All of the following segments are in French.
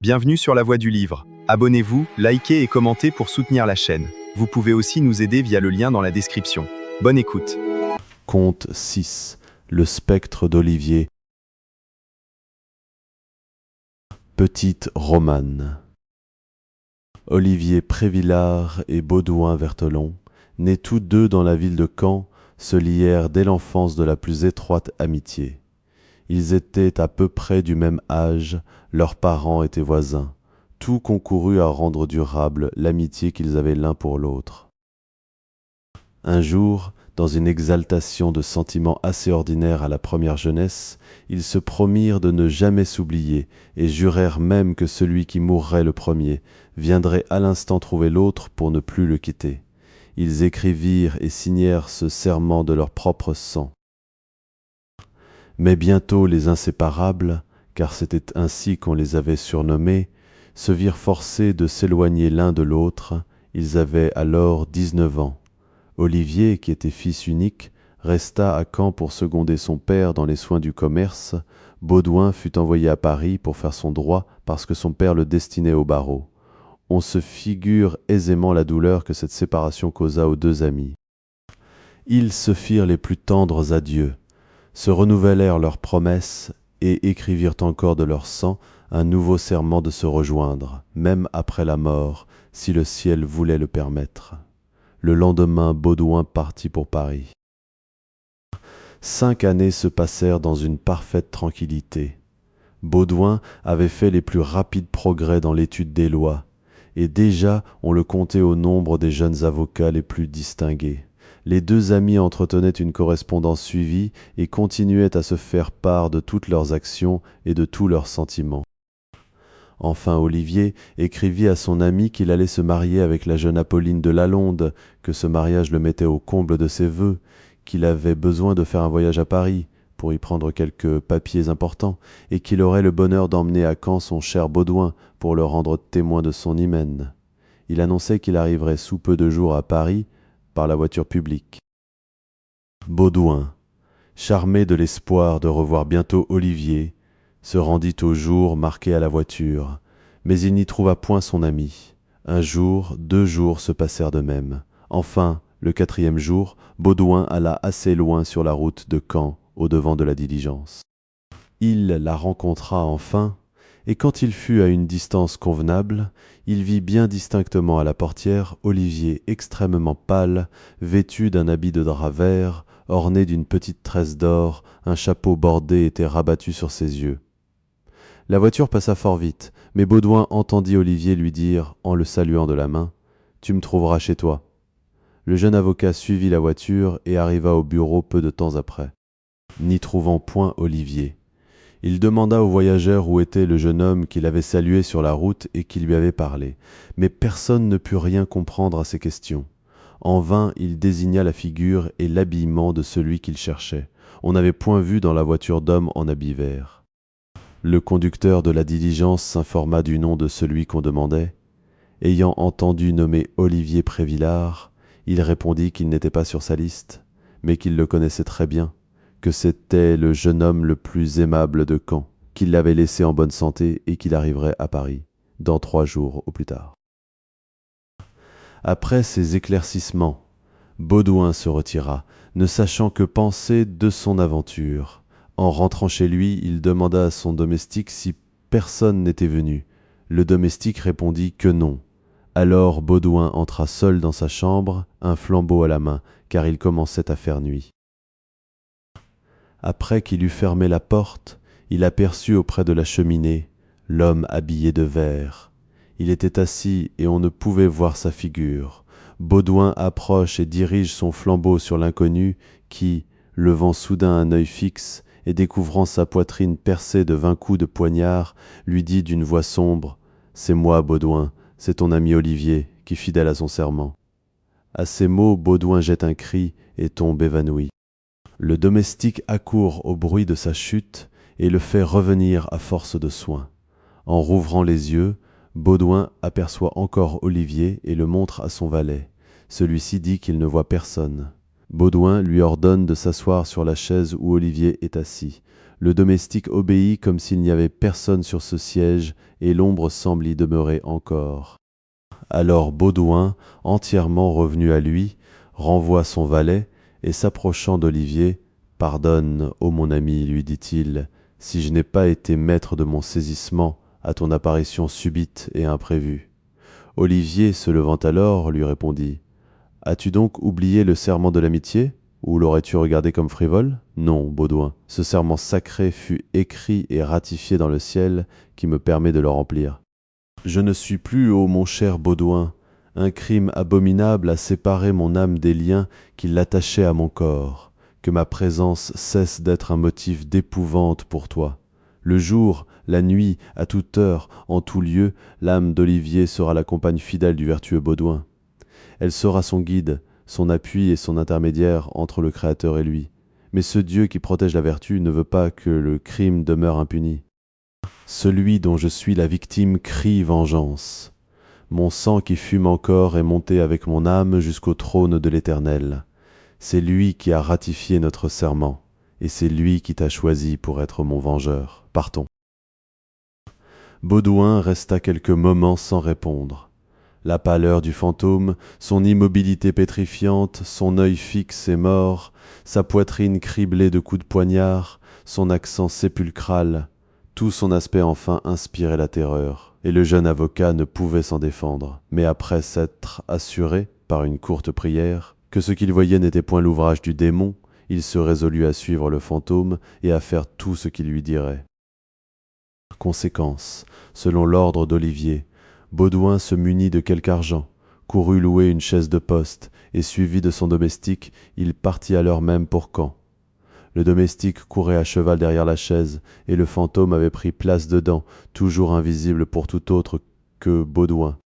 Bienvenue sur La Voix du Livre. Abonnez-vous, likez et commentez pour soutenir la chaîne. Vous pouvez aussi nous aider via le lien dans la description. Bonne écoute. Conte 6. Le spectre d'Olivier. Petite Romane. Olivier Prévillard et Baudouin Vertelon, nés tous deux dans la ville de Caen, se lièrent dès l'enfance de la plus étroite amitié. Ils étaient à peu près du même âge, leurs parents étaient voisins. Tout concourut à rendre durable l'amitié qu'ils avaient l'un pour l'autre. Un jour, dans une exaltation de sentiments assez ordinaire à la première jeunesse, ils se promirent de ne jamais s'oublier et jurèrent même que celui qui mourrait le premier viendrait à l'instant trouver l'autre pour ne plus le quitter. Ils écrivirent et signèrent ce serment de leur propre sang. Mais bientôt les inséparables, car c'était ainsi qu'on les avait surnommés, se virent forcés de s'éloigner l'un de l'autre. Ils avaient alors 19 ans. Olivier, qui était fils unique, resta à Caen pour seconder son père dans les soins du commerce. Baudouin fut envoyé à Paris pour faire son droit parce que son père le destinait au barreau. On se figure aisément la douleur que cette séparation causa aux deux amis. Ils se firent les plus tendres adieux, se renouvelèrent leurs promesses et écrivirent encore de leur sang un nouveau serment de se rejoindre, même après la mort, si le ciel voulait le permettre. Le lendemain, Baudouin partit pour Paris. 5 années se passèrent dans une parfaite tranquillité. Baudouin avait fait les plus rapides progrès dans l'étude des lois, et déjà on le comptait au nombre des jeunes avocats les plus distingués. Les deux amis entretenaient une correspondance suivie et continuaient à se faire part de toutes leurs actions et de tous leurs sentiments. Enfin Olivier écrivit à son ami qu'il allait se marier avec la jeune Apolline de Lalonde, que ce mariage le mettait au comble de ses vœux, qu'il avait besoin de faire un voyage à Paris pour y prendre quelques papiers importants, et qu'il aurait le bonheur d'emmener à Caen son cher Baudouin pour le rendre témoin de son hymen. Il annonçait qu'il arriverait sous peu de jours à Paris par la voiture publique. Baudouin, charmé de l'espoir de revoir bientôt Olivier, se rendit au jour marqué à la voiture, mais il n'y trouva point son ami. Un jour, 2 jours se passèrent de même. Enfin, le 4e jour, Baudouin alla assez loin sur la route de Caen, au-devant de la diligence. Il la rencontra enfin, et quand il fut à une distance convenable, il vit bien distinctement à la portière Olivier extrêmement pâle, vêtu d'un habit de drap vert, orné d'une petite tresse d'or, un chapeau bordé était rabattu sur ses yeux. La voiture passa fort vite, mais Baudouin entendit Olivier lui dire, en le saluant de la main, « Tu me trouveras chez toi ». Le jeune avocat suivit la voiture et arriva au bureau peu de temps après. N'y trouvant point Olivier, il demanda au voyageur où était le jeune homme qu'il avait salué sur la route et qui lui avait parlé, mais personne ne put rien comprendre à ces questions. En vain il désigna la figure et l'habillement de celui qu'il cherchait. On n'avait point vu dans la voiture d'homme en habit vert. Le conducteur de la diligence s'informa du nom de celui qu'on demandait. Ayant entendu nommer Olivier Prévillard, il répondit qu'il n'était pas sur sa liste, mais qu'il le connaissait très bien, que c'était le jeune homme le plus aimable de Caen, qu'il l'avait laissé en bonne santé et qu'il arriverait à Paris, dans 3 jours au plus tard. Après ces éclaircissements, Baudouin se retira, ne sachant que penser de son aventure. En rentrant chez lui, il demanda à son domestique si personne n'était venu. Le domestique répondit que non. Alors Baudouin entra seul dans sa chambre, un flambeau à la main, car il commençait à faire nuit. Après qu'il eut fermé la porte, il aperçut auprès de la cheminée l'homme habillé de vert. Il était assis et on ne pouvait voir sa figure. Baudouin approche et dirige son flambeau sur l'inconnu qui, levant soudain un œil fixe et découvrant sa poitrine percée de 20 coups de poignard, lui dit d'une voix sombre « C'est moi, Baudouin, c'est ton ami Olivier, qui fidèle à son serment. » À ces mots, Baudouin jette un cri et tombe évanoui. Le domestique accourt au bruit de sa chute et le fait revenir à force de soins. En rouvrant les yeux, Baudouin aperçoit encore Olivier et le montre à son valet. Celui-ci dit qu'il ne voit personne. Baudouin lui ordonne de s'asseoir sur la chaise où Olivier est assis. Le domestique obéit comme s'il n'y avait personne sur ce siège, et l'ombre semble y demeurer encore. Alors Baudouin, entièrement revenu à lui, renvoie son valet, et s'approchant d'Olivier, « Pardonne, ô mon ami, lui dit-il, si je n'ai pas été maître de mon saisissement à ton apparition subite et imprévue. » Olivier, se levant alors, lui répondit, « As-tu donc oublié le serment de l'amitié ? Ou l'aurais-tu regardé comme frivole ? Non, Baudouin, ce serment sacré fut écrit et ratifié dans le ciel qui me permet de le remplir. Je ne suis plus, ô mon cher Baudouin, un crime abominable a séparé mon âme des liens qui l'attachaient à mon corps, que ma présence cesse d'être un motif d'épouvante pour toi. Le jour, la nuit, à toute heure, en tout lieu, l'âme d'Olivier sera la compagne fidèle du vertueux Baudouin. Elle sera son guide, son appui et son intermédiaire entre le Créateur et lui. Mais ce Dieu qui protège la vertu ne veut pas que le crime demeure impuni. Celui dont je suis la victime crie vengeance. Mon sang qui fume encore est monté avec mon âme jusqu'au trône de l'Éternel. C'est lui qui a ratifié notre serment, et c'est lui qui t'a choisi pour être mon vengeur. Partons. Baudouin resta quelques moments sans répondre. La pâleur du fantôme, son immobilité pétrifiante, son œil fixe et mort, sa poitrine criblée de coups de poignard, son accent sépulcral, tout son aspect enfin inspirait la terreur, et le jeune avocat ne pouvait s'en défendre. Mais après s'être assuré, par une courte prière, que ce qu'il voyait n'était point l'ouvrage du démon, il se résolut à suivre le fantôme et à faire tout ce qu'il lui dirait. Conséquence, selon l'ordre d'Olivier, Baudouin se munit de quelque argent, courut louer une chaise de poste, et suivi de son domestique, il partit à l'heure même pour Caen. Le domestique courait à cheval derrière la chaise, et le fantôme avait pris place dedans, toujours invisible pour tout autre que Baudouin.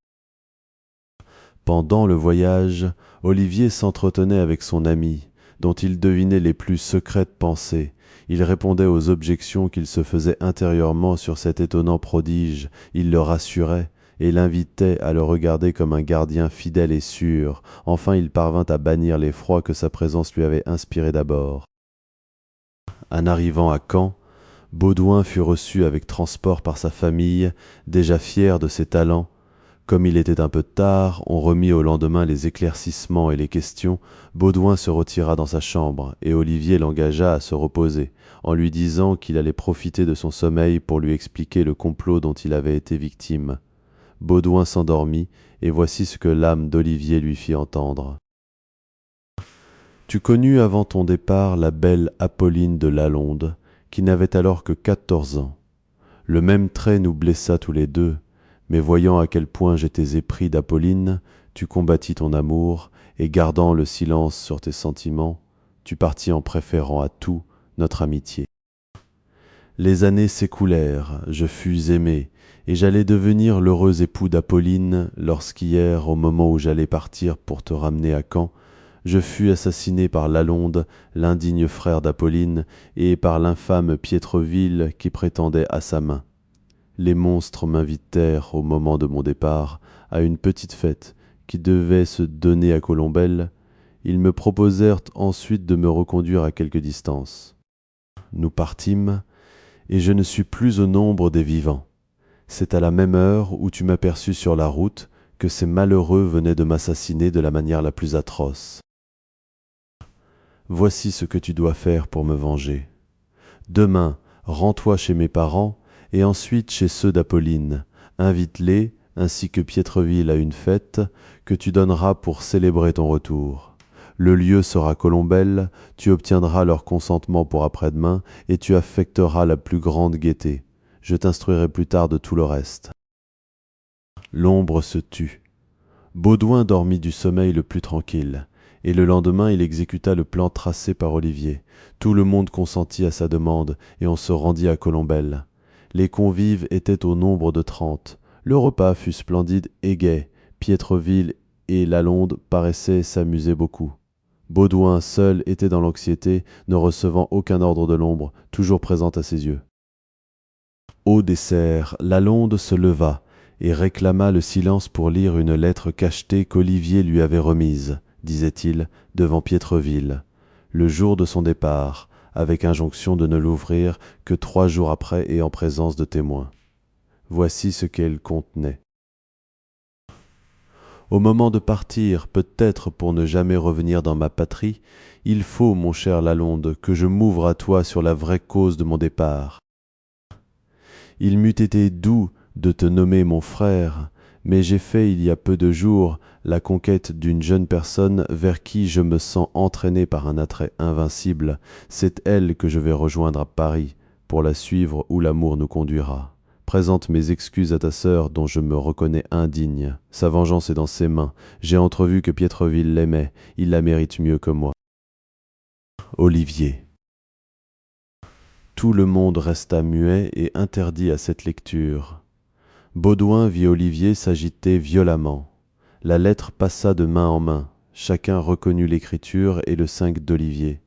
Pendant le voyage, Olivier s'entretenait avec son ami, dont il devinait les plus secrètes pensées. Il répondait aux objections qu'il se faisait intérieurement sur cet étonnant prodige, il le rassurait, et l'invitait à le regarder comme un gardien fidèle et sûr. Enfin, il parvint à bannir l'effroi que sa présence lui avait inspiré d'abord. En arrivant à Caen, Baudouin fut reçu avec transport par sa famille, déjà fière de ses talents. Comme il était un peu tard, on remit au lendemain les éclaircissements et les questions. Baudouin se retira dans sa chambre, et Olivier l'engagea à se reposer, en lui disant qu'il allait profiter de son sommeil pour lui expliquer le complot dont il avait été victime. Baudouin s'endormit, et voici ce que l'âme d'Olivier lui fit entendre. Tu connus avant ton départ la belle Apolline de Lalonde, qui n'avait alors que 14 ans. Le même trait nous blessa tous les deux, mais voyant à quel point j'étais épris d'Apolline, tu combattis ton amour, et gardant le silence sur tes sentiments, tu partis en préférant à tout notre amitié. Les années s'écoulèrent, je fus aimé, et j'allais devenir l'heureux époux d'Apolline lorsqu'hier, au moment où j'allais partir pour te ramener à Caen, je fus assassiné par Lalonde, l'indigne frère d'Apolline, et par l'infâme Piétreville qui prétendait à sa main. Les monstres m'invitèrent, au moment de mon départ, à une petite fête qui devait se donner à Colombelle. Ils me proposèrent ensuite de me reconduire à quelque distance. Nous partîmes, et je ne suis plus au nombre des vivants. C'est à la même heure où tu m'aperçus sur la route que ces malheureux venaient de m'assassiner de la manière la plus atroce. Voici ce que tu dois faire pour me venger. Demain, rends-toi chez mes parents, et ensuite chez ceux d'Apolline. Invite-les, ainsi que Piétreville, à une fête que tu donneras pour célébrer ton retour. Le lieu sera Colombelle, tu obtiendras leur consentement pour après-demain, et tu affecteras la plus grande gaieté. Je t'instruirai plus tard de tout le reste. L'ombre se tut. Baudouin dormit du sommeil le plus tranquille, et le lendemain il exécuta le plan tracé par Olivier. Tout le monde consentit à sa demande, et on se rendit à Colombelle. Les convives étaient au nombre de 30. Le repas fut splendide et gai. Piétreville et Lalonde paraissaient s'amuser beaucoup. Baudouin seul était dans l'anxiété, ne recevant aucun ordre de l'ombre, toujours présente à ses yeux. Au dessert, Lalonde se leva et réclama le silence pour lire une lettre cachetée qu'Olivier lui avait remise, disait-il, devant Piétreville. Le jour de son départ, avec injonction de ne l'ouvrir que 3 jours après et en présence de témoins. Voici ce qu'elle contenait. Au moment de partir, peut-être pour ne jamais revenir dans ma patrie, il faut, mon cher Lalonde, que je m'ouvre à toi sur la vraie cause de mon départ. Il m'eût été doux de te nommer mon frère, mais j'ai fait il y a peu de jours la conquête d'une jeune personne vers qui je me sens entraîné par un attrait invincible. C'est elle que je vais rejoindre à Paris, pour la suivre où l'amour nous conduira. Présente mes excuses à ta sœur dont je me reconnais indigne. Sa vengeance est dans ses mains. J'ai entrevu que Piétreville l'aimait. Il la mérite mieux que moi. Olivier. Tout le monde resta muet et interdit à cette lecture. Baudouin vit Olivier s'agiter violemment. La lettre passa de main en main. Chacun reconnut l'écriture et le 5 d'Olivier.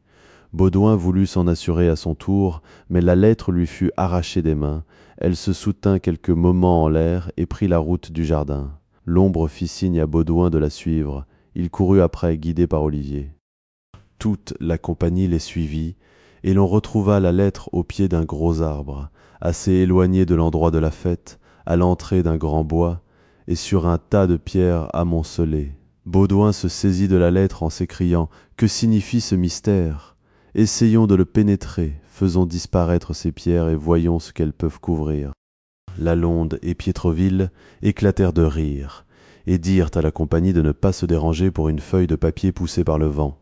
Baudouin voulut s'en assurer à son tour, mais la lettre lui fut arrachée des mains. Elle se soutint quelques moments en l'air et prit la route du jardin. L'ombre fit signe à Baudouin de la suivre. Il courut après, guidé par Olivier. Toute la compagnie les suivit, et l'on retrouva la lettre au pied d'un gros arbre, assez éloigné de l'endroit de la fête, à l'entrée d'un grand bois, et sur un tas de pierres amoncelées. Baudouin se saisit de la lettre en s'écriant « Que signifie ce mystère ?» Essayons de le pénétrer, faisons disparaître ces pierres et voyons ce qu'elles peuvent couvrir. Lalonde et Piétreville éclatèrent de rire, et dirent à la compagnie de ne pas se déranger pour une feuille de papier poussée par le vent.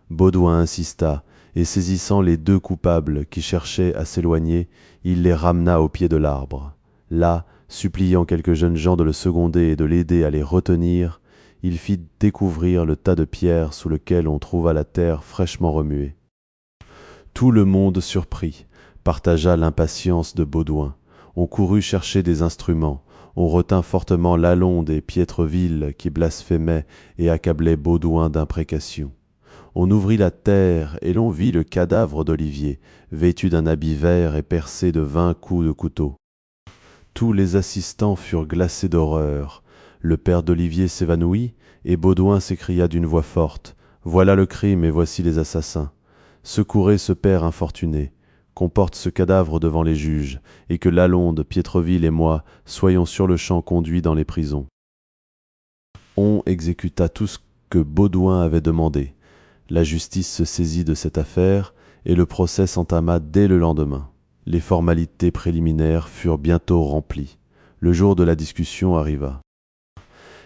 Baudouin insista, et saisissant les 2 coupables qui cherchaient à s'éloigner, il les ramena au pied de l'arbre. Là, suppliant quelques jeunes gens de le seconder et de l'aider à les retenir, il fit découvrir le tas de pierres sous lequel on trouva la terre fraîchement remuée. Tout le monde surpris partagea l'impatience de Baudouin. On courut chercher des instruments. On retint fortement Lalonde et Piétreville qui blasphémaient et accablaient Baudouin d'imprécations. On ouvrit la terre et l'on vit le cadavre d'Olivier, vêtu d'un habit vert et percé de 20 coups de couteau. Tous les assistants furent glacés d'horreur. Le père d'Olivier s'évanouit et Baudouin s'écria d'une voix forte « Voilà le crime et voici les assassins. Secourez ce père infortuné, qu'on porte ce cadavre devant les juges, et que Lalonde, Piétreville et moi soyons sur-le-champ conduits dans les prisons. » On exécuta tout ce que Baudouin avait demandé. La justice se saisit de cette affaire, et le procès s'entama dès le lendemain. Les formalités préliminaires furent bientôt remplies. Le jour de la discussion arriva.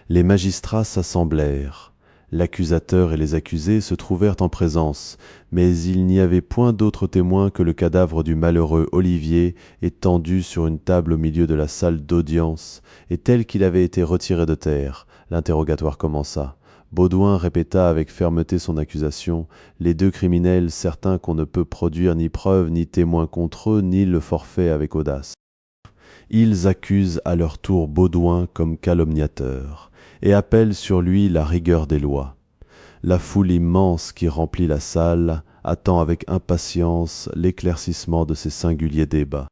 Les magistrats s'assemblèrent. L'accusateur et les accusés se trouvèrent en présence, mais il n'y avait point d'autre témoin que le cadavre du malheureux Olivier étendu sur une table au milieu de la salle d'audience, et tel qu'il avait été retiré de terre. L'interrogatoire commença. Baudouin répéta avec fermeté son accusation. Les 2 criminels, certains qu'on ne peut produire ni preuve ni témoin contre eux, ni le forfait avec audace. Ils accusent à leur tour Baudouin comme calomniateur, et appellent sur lui la rigueur des lois. La foule immense qui remplit la salle attend avec impatience l'éclaircissement de ces singuliers débats.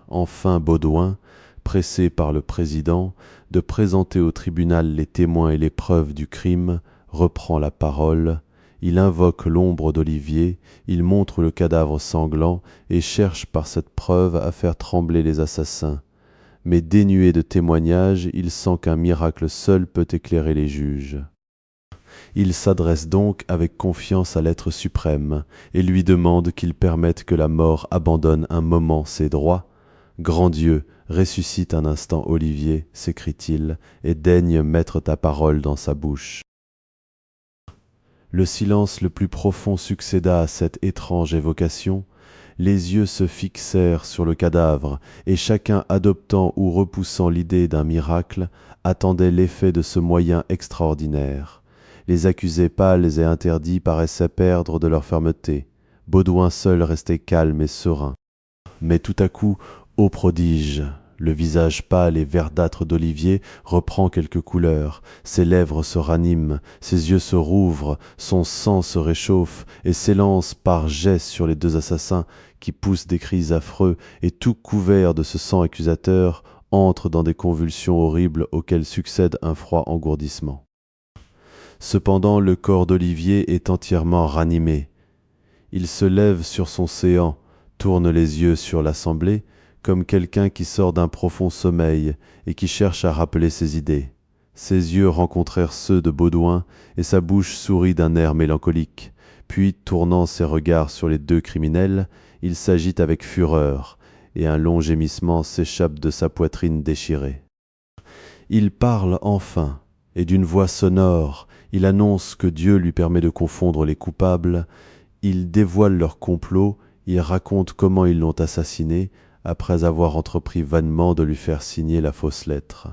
Enfin Baudouin, pressé par le président de présenter au tribunal les témoins et les preuves du crime, reprend la parole. Il invoque l'ombre d'Olivier, il montre le cadavre sanglant et cherche par cette preuve à faire trembler les assassins. Mais dénué de témoignages, il sent qu'un miracle seul peut éclairer les juges. Il s'adresse donc avec confiance à l'être suprême et lui demande qu'il permette que la mort abandonne un moment ses droits. « Grand Dieu, ressuscite un instant Olivier, s'écrie-t-il, et daigne mettre ta parole dans sa bouche. » Le silence le plus profond succéda à cette étrange évocation. Les yeux se fixèrent sur le cadavre, et chacun adoptant ou repoussant l'idée d'un miracle, attendait l'effet de ce moyen extraordinaire. Les accusés pâles et interdits paraissaient perdre de leur fermeté. Baudouin seul restait calme et serein. Mais tout à coup, ô prodige! Le visage pâle et verdâtre d'Olivier reprend quelques couleurs, ses lèvres se raniment, ses yeux se rouvrent, son sang se réchauffe et s'élance par jets sur les 2 assassins qui poussent des cris affreux et tout couverts de ce sang accusateur entrent dans des convulsions horribles auxquelles succède un froid engourdissement. Cependant le corps d'Olivier est entièrement ranimé. Il se lève sur son séant, tourne les yeux sur l'assemblée, comme quelqu'un qui sort d'un profond sommeil et qui cherche à rappeler ses idées. Ses yeux rencontrèrent ceux de Baudouin, et sa bouche sourit d'un air mélancolique. Puis, tournant ses regards sur les deux criminels, il s'agite avec fureur, et un long gémissement s'échappe de sa poitrine déchirée. Il parle enfin, et d'une voix sonore, il annonce que Dieu lui permet de confondre les coupables, il dévoile leur complot, il raconte comment ils l'ont assassiné, après avoir entrepris vainement de lui faire signer la fausse lettre.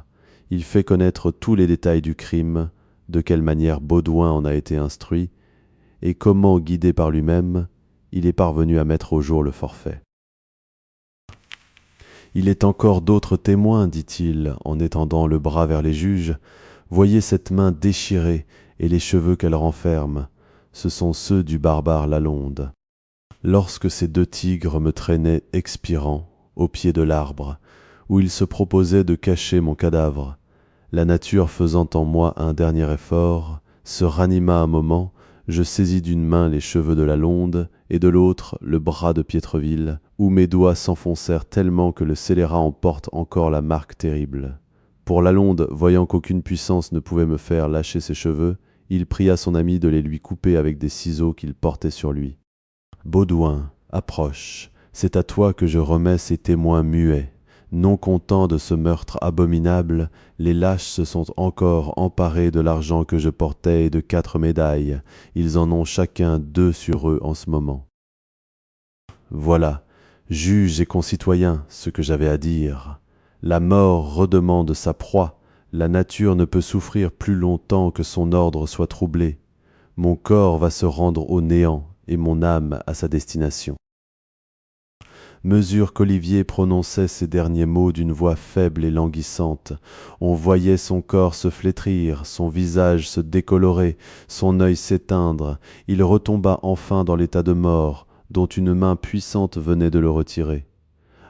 Il fait connaître tous les détails du crime, de quelle manière Baudouin en a été instruit, et comment, guidé par lui-même, il est parvenu à mettre au jour le forfait. Il est encore d'autres témoins, dit-il, en étendant le bras vers les juges. Voyez cette main déchirée et les cheveux qu'elle renferme. Ce sont ceux du barbare Lalonde. Lorsque ces deux tigres me traînaient expirant au pied de l'arbre, où ils se proposaient de cacher mon cadavre, la nature faisant en moi un dernier effort, se ranima un moment, je saisis d'une main les cheveux de Lalonde et de l'autre le bras de Piétreville, où mes doigts s'enfoncèrent tellement que le scélérat en porte encore la marque terrible. Pour Lalonde, voyant qu'aucune puissance ne pouvait me faire lâcher ses cheveux, il pria son ami de les lui couper avec des ciseaux qu'il portait sur lui. « Baudouin, approche, c'est à toi que je remets ces témoins muets. Non contents de ce meurtre abominable, les lâches se sont encore emparés de l'argent que je portais et de 4 médailles. Ils en ont chacun 2 sur eux en ce moment. Voilà, juges et concitoyens, ce que j'avais à dire. La mort redemande sa proie. La nature ne peut souffrir plus longtemps que son ordre soit troublé. Mon corps va se rendre au néant et mon âme à sa destination. » Mesure qu'Olivier prononçait ces derniers mots d'une voix faible et languissante. On voyait son corps se flétrir, son visage se décolorer, son œil s'éteindre. Il retomba enfin dans l'état de mort, dont une main puissante venait de le retirer.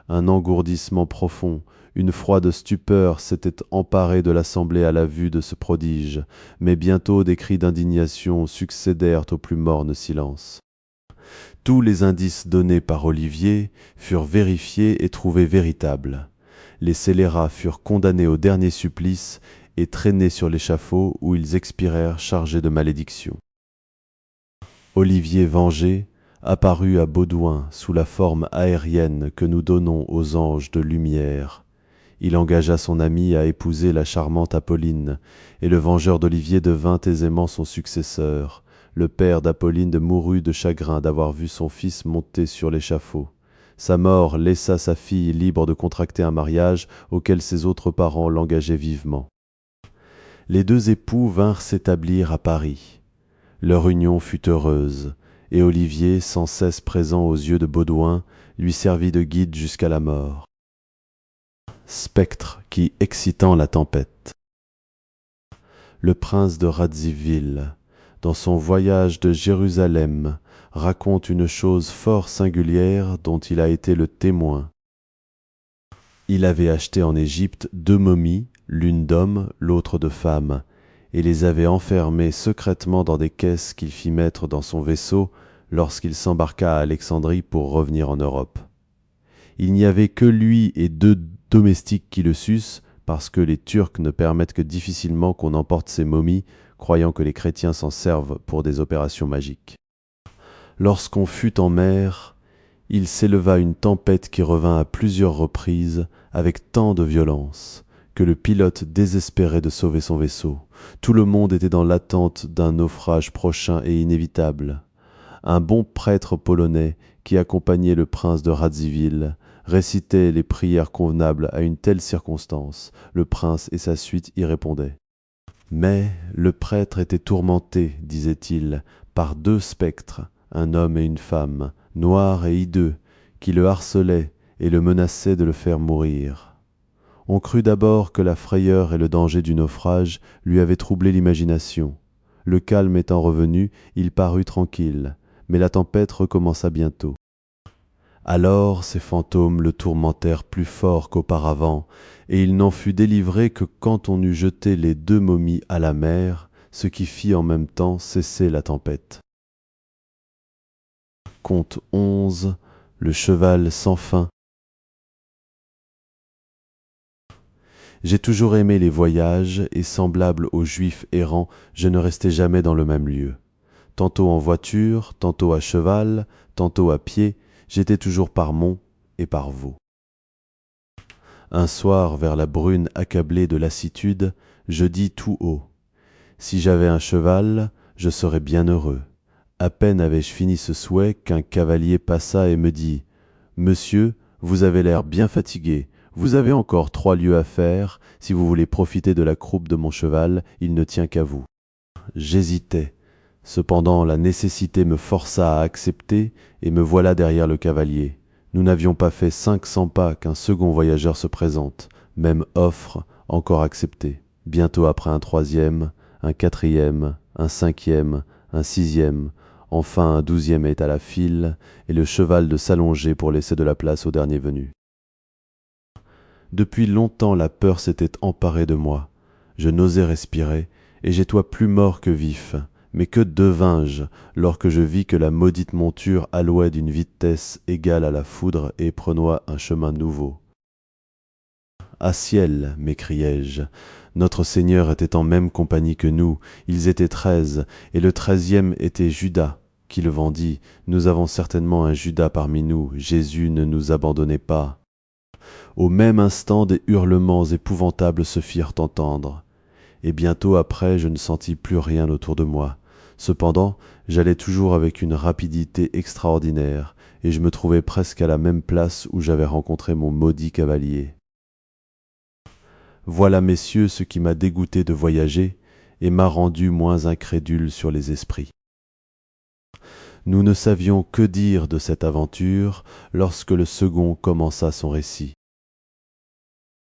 Un engourdissement profond, une froide stupeur s'était emparée de l'assemblée à la vue de ce prodige, mais bientôt des cris d'indignation succédèrent au plus morne silence. Tous les indices donnés par Olivier furent vérifiés et trouvés véritables. Les scélérats furent condamnés au dernier supplice et traînés sur l'échafaud où ils expirèrent chargés de malédictions. Olivier vengé apparut à Baudouin sous la forme aérienne que nous donnons aux anges de lumière. Il engagea son ami à épouser la charmante Apolline, et le vengeur d'Olivier devint aisément son successeur. Le père d'Apolline mourut de chagrin d'avoir vu son fils monter sur l'échafaud. Sa mort laissa sa fille libre de contracter un mariage auquel ses autres parents l'engageaient vivement. Les deux époux vinrent s'établir à Paris. Leur union fut heureuse, et Olivier, sans cesse présent aux yeux de Baudouin, lui servit de guide jusqu'à la mort. Spectre qui, excitant la tempête. Le prince de Radziwill, dans son voyage de Jérusalem, raconte une chose fort singulière dont il a été le témoin. Il avait acheté en Égypte 2 momies, l'une d'homme, l'autre de femme, et les avait enfermées secrètement dans des caisses qu'il fit mettre dans son vaisseau lorsqu'il s'embarqua à Alexandrie pour revenir en Europe. Il n'y avait que lui et 2 domestiques qui le sussent, parce que les Turcs ne permettent que difficilement qu'on emporte ces momies, croyant que les chrétiens s'en servent pour des opérations magiques. Lorsqu'on fut en mer, il s'éleva une tempête qui revint à plusieurs reprises avec tant de violence que le pilote désespérait de sauver son vaisseau. Tout le monde était dans l'attente d'un naufrage prochain et inévitable. Un bon prêtre polonais qui accompagnait le prince de Radziwill récitait les prières convenables à une telle circonstance. Le prince et sa suite y répondaient. Mais le prêtre était tourmenté, disait-il, par 2 spectres, un homme et une femme, noirs et hideux, qui le harcelaient et le menaçaient de le faire mourir. On crut d'abord que la frayeur et le danger du naufrage lui avaient troublé l'imagination. Le calme étant revenu, il parut tranquille, mais la tempête recommença bientôt. Alors ces fantômes le tourmentèrent plus fort qu'auparavant, et il n'en fut délivré que quand on eut jeté les 2 momies à la mer, ce qui fit en même temps cesser la tempête. Conte 11. Le cheval sans fin. J'ai toujours aimé les voyages, et semblable aux Juifs errants, je ne restais jamais dans le même lieu. Tantôt en voiture, tantôt à cheval, tantôt à pied, j'étais toujours par monts et par vaux. Un soir, vers la brune accablée de lassitude, je dis tout haut: si j'avais un cheval, je serais bien heureux. À peine avais-je fini ce souhait qu'un cavalier passa et me dit: Monsieur, vous avez l'air bien fatigué. Vous avez encore 3 lieues à faire. Si vous voulez profiter de la croupe de mon cheval, il ne tient qu'à vous. J'hésitais. Cependant, la nécessité me força à accepter, et me voilà derrière le cavalier. Nous n'avions pas fait 500 pas qu'un second voyageur se présente. Même offre, encore acceptée. Bientôt après un troisième, un quatrième, un cinquième, un sixième. Enfin un 12e est à la file, et le cheval de s'allonger pour laisser de la place au dernier venu. Depuis longtemps la peur s'était emparée de moi. Je n'osais respirer, et j'étais plus mort que vif. Mais que devins-je lorsque je vis que la maudite monture allouait d'une vitesse égale à la foudre et prenoit un chemin nouveau. Ah ciel, m'écriai-je, notre Seigneur était en même compagnie que nous, ils étaient 13, et le 13e était Judas, qui le vendit. Nous avons certainement un Judas parmi nous, Jésus ne nous abandonnait pas. Au même instant, des hurlements épouvantables se firent entendre, et bientôt après je ne sentis plus rien autour de moi. Cependant, j'allais toujours avec une rapidité extraordinaire, et je me trouvais presque à la même place où j'avais rencontré mon maudit cavalier. Voilà, messieurs, ce qui m'a dégoûté de voyager et m'a rendu moins incrédule sur les esprits. Nous ne savions que dire de cette aventure lorsque le second commença son récit.